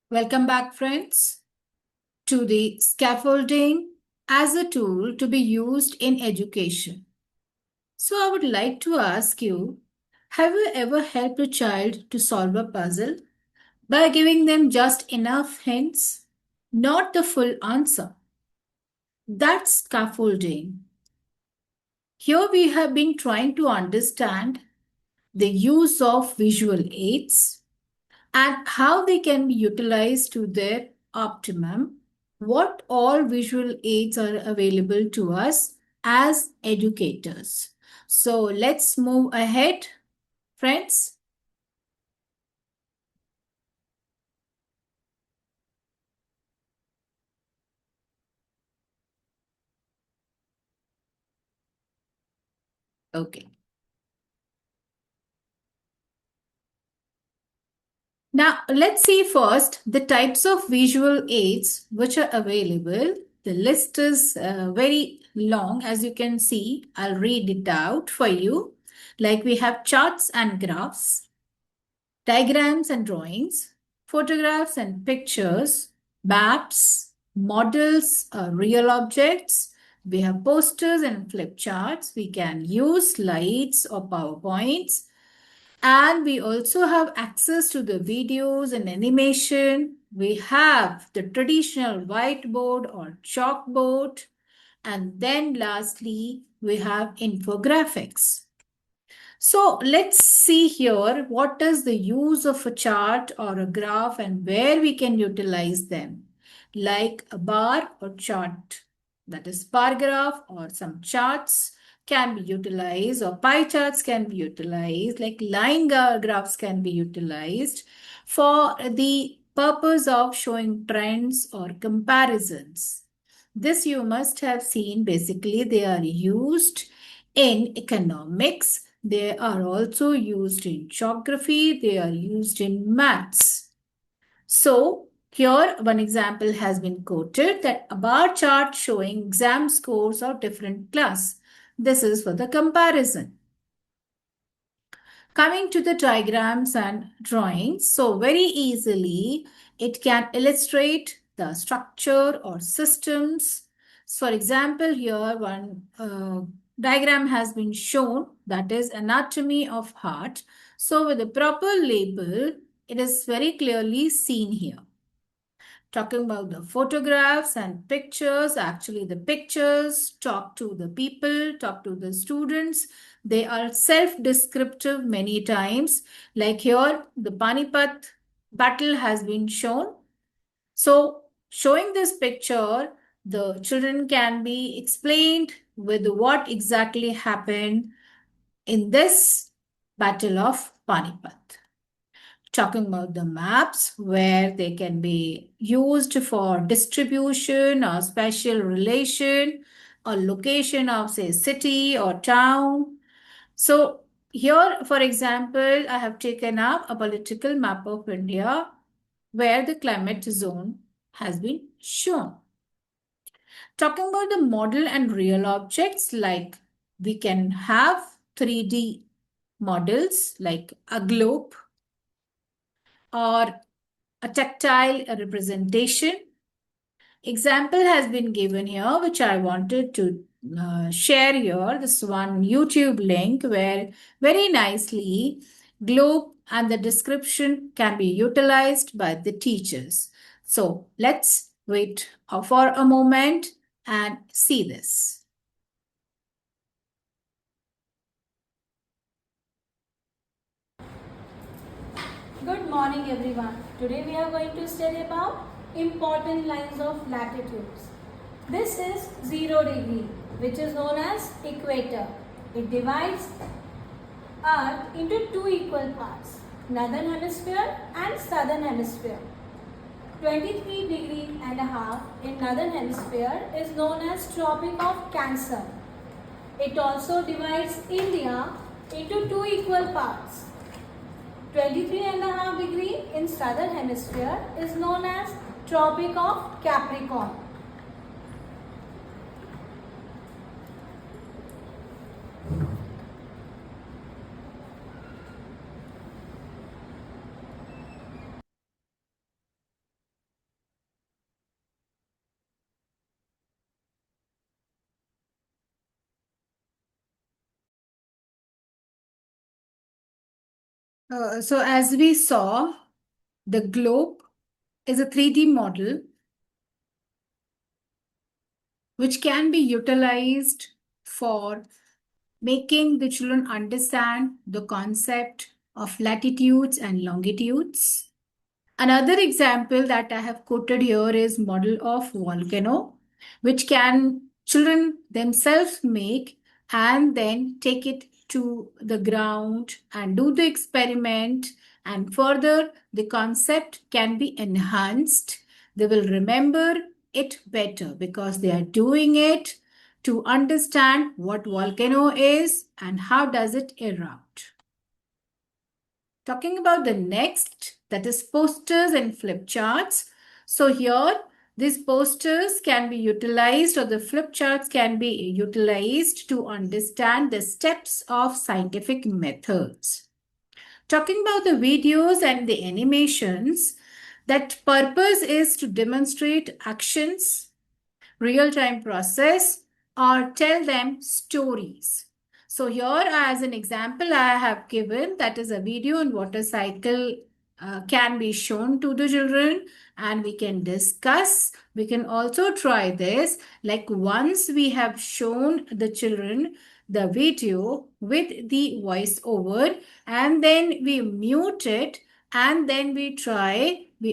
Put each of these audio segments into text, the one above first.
Welcome back, friends, to the scaffolding as a tool to be used in education. So, I would like to ask you, have you ever helped a child to solve a puzzle by giving them just enough hints, not the full answer? That's scaffolding. Here we have been trying to understand the use of visual aids and how they can be utilized to their optimum, what all visual aids are available to us as educators. So let's move ahead, friends. Okay. Now, let's see first the types of visual aids which are available. The list is very long, as you can see. I'll read it out for you. Like we have charts and graphs, diagrams and drawings, photographs and pictures, maps, models, real objects. We have posters and flip charts. We can use slides or PowerPoints. And we also have access to the videos and animation. We have the traditional whiteboard or chalkboard. And then lastly, we have infographics. So let's see here what is the use of a chart or a graph and where we can utilize them. Like a bar or chart, that is bar graph or some charts can be utilized, or pie charts can be utilized, like line graphs can be utilized for the purpose of showing trends or comparisons. This you must have seen. Basically, they are used in economics. They are also used in geography. They are used in maths. So, here one example has been quoted, that a bar chart showing exam scores of different class. This is for the comparison. Coming to the diagrams and drawings, so very easily it can illustrate the structure or systems. For example, here one diagram has been shown, that is anatomy of heart. So with the proper label, it is very clearly seen here. Talking about the photographs and pictures, actually the pictures talk to the people, talk to the students. They are self-descriptive many times. Like here, the Panipat battle has been shown. So showing this picture, the children can be explained with what exactly happened in this battle of Panipat. Talking about the maps, where they can be used for distribution or spatial relation or location of, say, city or town. So here, for example, I have taken up a political map of India where the climate zone has been shown. Talking about the model and real objects, like we can have 3D models like a globe or a tactile representation. Example has been given here, which I wanted to share here. This one YouTube link where very nicely globe and the description can be utilized by the teachers. So let's wait for a moment and see this. Good morning everyone. Today we are going to study about important lines of latitudes. This is 0 degree, which is known as equator. It divides Earth into two equal parts, northern hemisphere and southern hemisphere. 23 degree and a half in northern hemisphere is known as Tropic of Cancer. It also divides India into two equal parts. 23.5 degree in southern hemisphere is known as Tropic of Capricorn. So as we saw, the globe is a 3D model which can be utilized for making the children understand the concept of latitudes and longitudes. Another example that I have quoted here is model of volcano, which can children themselves make and then take it to the ground and do the experiment, and further the concept can be enhanced. They will remember it better because they are doing it to understand what volcano is and how does it erupt. Talking about the next, that is posters and flip charts. So here, these posters can be utilized or the flip charts can be utilized to understand the steps of scientific methods. Talking about the videos and the animations, that purpose is to demonstrate actions, real-time process, or tell them stories. So here as an example I have given, that is a video on water cycle can be shown to the children and we can discuss. We can also try this, like once we have shown the children the video with the voice over and then we mute it and then we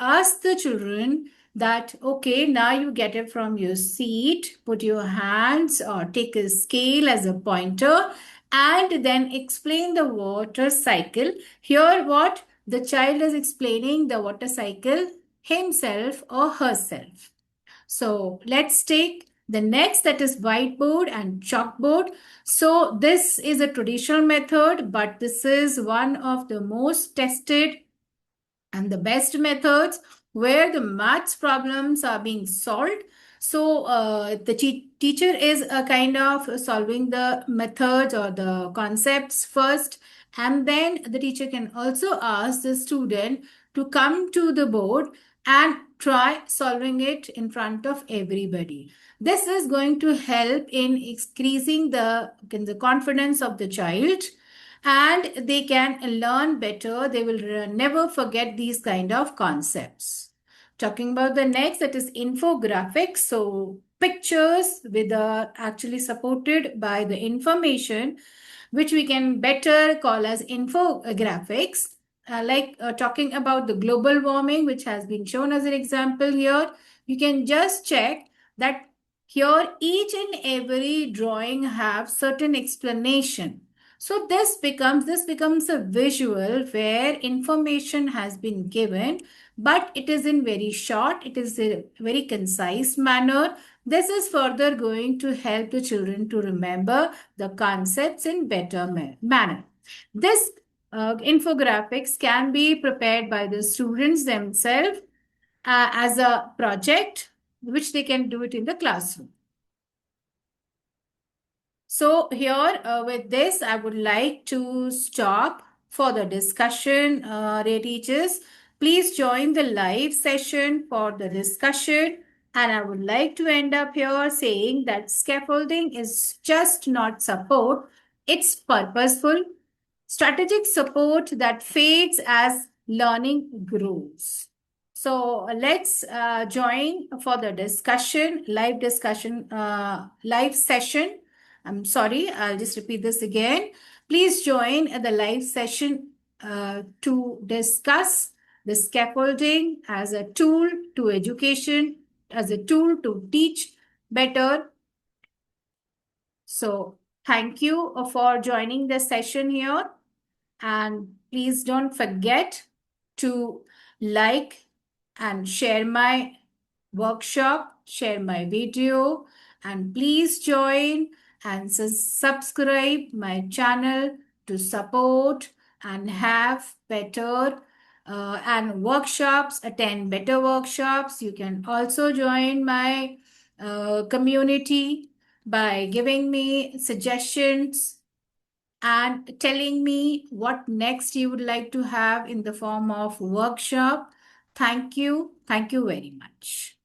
ask the children that, okay, now you get it from your seat, put your hands or take a scale as a pointer and then explain the water cycle. Here what the child is explaining the water cycle himself or herself. So let's take the next, that is whiteboard and chalkboard. So this is a traditional method, but this is one of the most tested and the best methods where the maths problems are being solved. So the teacher is a kind of solving the methods or the concepts first, and then the teacher can also ask the student to come to the board and try solving it in front of everybody. This is going to help in increasing the confidence of the child and they can learn better. They will never forget these kind of concepts. Talking about the next, that is infographics. So pictures with actually supported by the information, which we can better call as infographics. Talking about the global warming, which has been shown as an example here, you can just check that here each and every drawing have certain explanation. So this becomes a visual where information has been given, but it is in very short, it is a very concise manner. This is further going to help the children to remember the concepts in better manner. This infographics can be prepared by the students themselves as a project, which they can do it in the classroom. So here with this, I would like to stop for the discussion, dear teachers. Please join the live session for the discussion. And I would like to end up here saying that scaffolding is just not support, it's purposeful, strategic support that fades as learning grows. So let's join for the live session. I'm sorry, I'll just repeat this again. Please join the live session to discuss the scaffolding as a tool to education, as a tool to teach better. So thank you for joining the session here. And please don't forget to like and share my workshop, share my video, and please join and subscribe my channel to support and have better and workshops, attend better workshops. You can also join my community by giving me suggestions and telling me what next you would like to have in the form of workshop. Thank you. Thank you very much.